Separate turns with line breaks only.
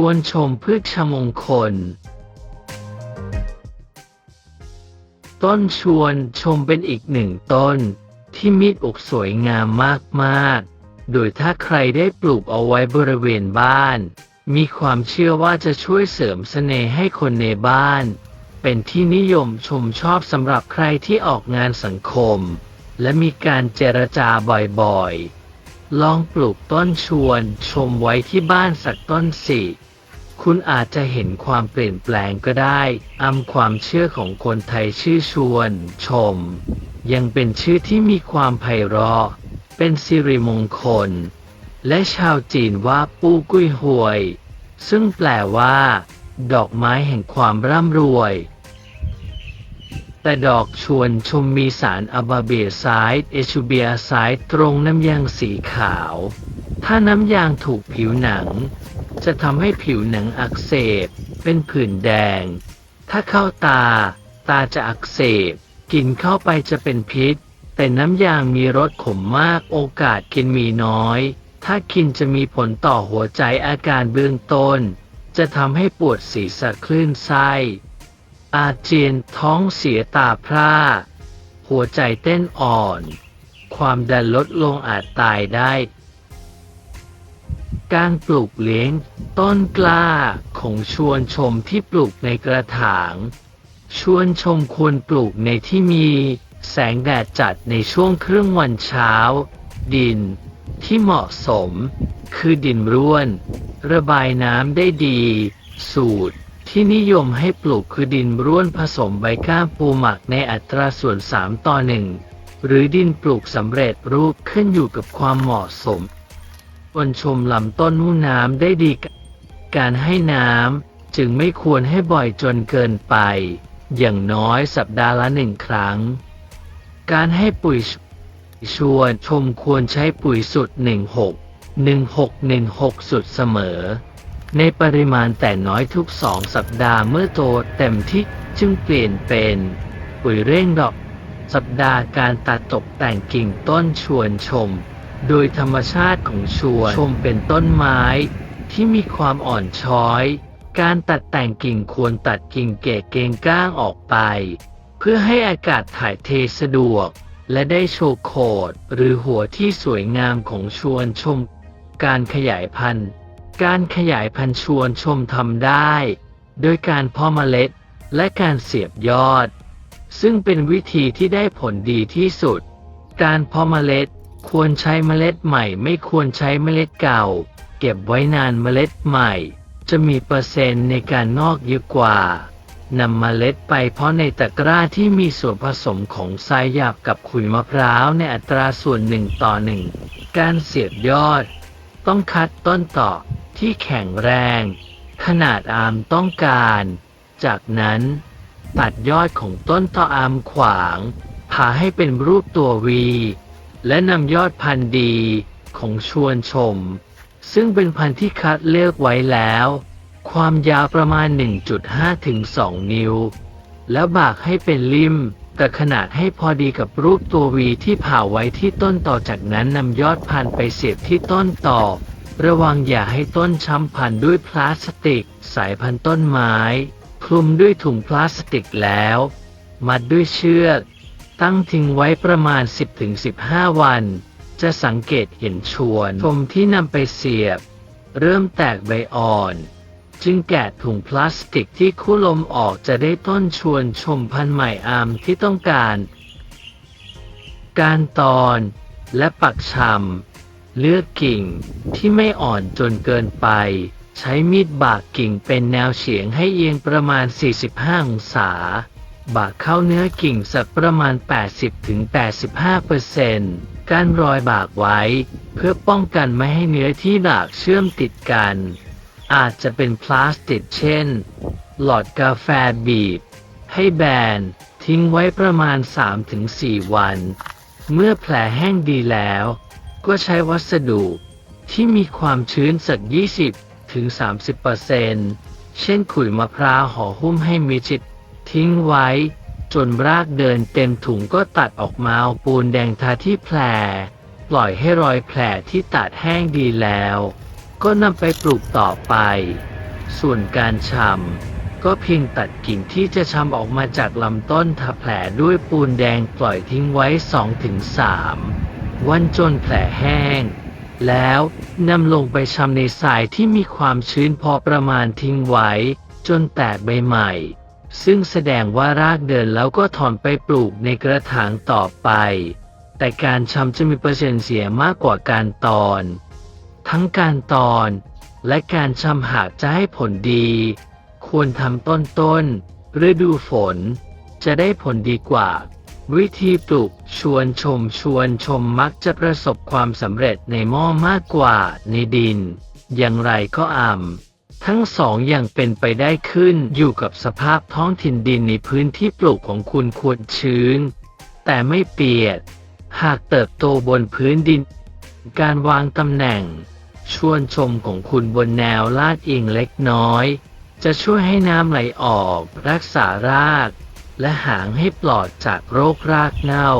วนชมพฤกษมงคลต้นชวนชมเป็นอีกหนึ่งต้นที่มีดอกสวยงามมากๆโดยถ้าใครได้ปลูกเอาไว้บริเวณบ้านมีความเชื่อว่าจะช่วยเสริมเสน่ห์ให้คนในบ้านเป็นที่นิยมชมชอบสำหรับใครที่ออกงานสังคมและมีการเจรจาบ่อยๆลองปลูกต้นชวนชมไว้ที่บ้านสักต้นสิคุณอาจจะเห็นความเปลี่ยนแปลงก็ได้ความเชื่อของคนไทยชื่อชวนชมยังเป็นชื่อที่มีความไพเราะเป็นสิริมงคลและชาวจีนว่าปู้กุ้ยหวยซึ่งแปลว่าดอกไม้แห่งความร่ำรวยแต่ดอกชวนชมมีสารอะบาเบไซด์เอชูเบียไซด์ตรงน้ำยางสีขาวถ้าน้ำยางถูกผิวหนังจะทำให้ผิวหนังอักเสบเป็นผื่นแดงถ้าเข้าตาจะอักเสบกินเข้าไปจะเป็นพิษแต่น้ำยางมีรสขมมากโอกาสกินมีน้อยถ้ากินจะมีผลต่อหัวใจอาการเบื้องต้นจะทำให้ปวดศีรษะคลื่นไส้อาเจียนท้องเสียตาพร่าหัวใจเต้นอ่อนความดันลดลงอาจตายได้การปลูกเลี้ยงต้นกล้าของชวนชมที่ปลูกในกระถางชวนชมควรปลูกในที่มีแสงแดดจัดในช่วงครึ่งวันเช้าดินที่เหมาะสมคือดินร่วนระบายน้ำได้ดีสูตรที่นิยมให้ปลูกคือดินร่วนผสมใบก้ามปูหมักในอัตราส่วน3:1หรือดินปลูกสำเร็จรูปขึ้นอยู่กับความเหมาะสมควรชมลำต้นนุ่นน้ำได้ดีการให้น้ำจึงไม่ควรให้บ่อยจนเกินไปอย่างน้อยสัปดาห์ละ1 ครั้งการให้ปุ๋ยชวนชมควรใช้ปุ๋ยสูตร16 สุดเสมอในปริมาณแต่น้อยทุก2 สัปดาห์เมื่อโตเต็มที่จึงเปลี่ยนเป็นปุ๋ยเร่งดอกสัปดาห์การตัดตกแต่งกิ่งต้นชวนชมโดยธรรมชาติของชวนชมเป็นต้นไม้ที่มีความอ่อนช้อยการตัดแต่งกิ่งควรตัดกิ่งแก่เกงก้างออกไปเพื่อให้อากาศถ่ายเทสะดวกและได้โชว์โคนหรือหัวที่สวยงามของชวนชมการขยายพันธุ์ชวนชมทำได้โดยการเพาะเมล็ดและการเสียบยอดซึ่งเป็นวิธีที่ได้ผลดีที่สุดการเพาะเมล็ดควรใช้เมล็ดใหม่ไม่ควรใช้เมล็ดเก่าเก็บไว้นานเมล็ดใหม่จะมีเปอร์เซ็นต์ในการงอกเยอะกว่านำเมล็ดไปเพาะในตะกร้าที่มีส่วนผสมของทรายหยาบกับขุยมะพร้าวในอัตราส่วน1:1การเสียบยอดต้องคัดต้นต่อที่แข็งแรงขนาดต้องการจากนั้นตัดยอดของต้นต่อขวางผ่าให้เป็นรูปตัววีและนำยอดพันธุ์ดีของชวนชมซึ่งเป็นพันธุ์ที่คัดเลือกไว้แล้วความยาวประมาณ 1.5 ถึง 2 นิ้วแล้วบากให้เป็นลิ่มแต่ขนาดให้พอดีกับรูปตัววีที่ผ่าไว้ที่ต้นต่อจากนั้นนำยอดพันธุ์ไปเสียบที่ต้นต่อระวังอย่าให้ต้นช้ำพันด้วยพลาสติกสายพันธุ์ต้นไม้คลุมด้วยถุงพลาสติกแล้วมัดด้วยเชือกตั้งทิ้งไว้ประมาณ 10-15 วันจะสังเกตเห็นชวนชมที่นำไปเสียบเริ่มแตกใบอ่อนจึงแกะถุงพลาสติกที่คู่ลมออกจะได้ต้นชวนชมพันธุ์ใหม่ที่ต้องการตอนและปักชำเลือกกิ่งที่ไม่อ่อนจนเกินไปใช้มีดบากกิ่งเป็นแนวเฉียงให้เอียงประมาณ45 องศาบากเข้าเนื้อกิ่งสักประมาณ 80-85% การรอยบากไว้เพื่อป้องกันไม่ให้เนื้อที่บากเชื่อมติดกันอาจจะเป็นพลาสติกเช่นหลอดกาแฟบีบให้แบนทิ้งไว้ประมาณ 3-4 วันเมื่อแผลแห้งดีแล้วก็ใช้วัสดุที่มีความชื้นสัก 20-30% เช่นขุยมะพร้าวห่อหุ้มให้มิดชิดทิ้งไว้จนรากเดินเต็มถุงก็ตัดออกมาเอาปูนแดงทาที่แผลปล่อยให้รอยแผลที่ตัดแห้งดีแล้วก็นำไปปลูกต่อไป ส่วนการชำก็เพียงตัดกิ่งที่จะชำออกมาจากลำต้นทาแผลด้วยปูนแดงปล่อยทิ้งไว้ 2-3 วันจนแผลแห้งแล้วนำลงไปชำในทรายที่มีความชื้นพอประมาณทิ้งไว้จนแตกใบใหม่ซึ่งแสดงว่ารากเดินแล้วก็ถอนไปปลูกในกระถางต่อไปแต่การชำจะมีเปอร์เซ็นต์เสียมากกว่าการตอนทั้งการตอนและการชำหากจะให้ผลดีควรทำต้นฤดูฝนจะได้ผลดีกว่าวิธีปลูกชวนชมมักจะประสบความสำเร็จในหม้อมากกว่าในดินอย่างไรก็ทั้งสองอย่างเป็นไปได้ขึ้นอยู่กับสภาพท้องถิ่นดินในพื้นที่ปลูกของคุณควรชื้นแต่ไม่เปียกหากเติบโตบนพื้นดินการวางตำแหน่งชวนชมของคุณบนแนวลาดเอียงเล็กน้อยจะช่วยให้น้ำไหลออกรักษารากและหางให้ปลอดจากโรครากเน่า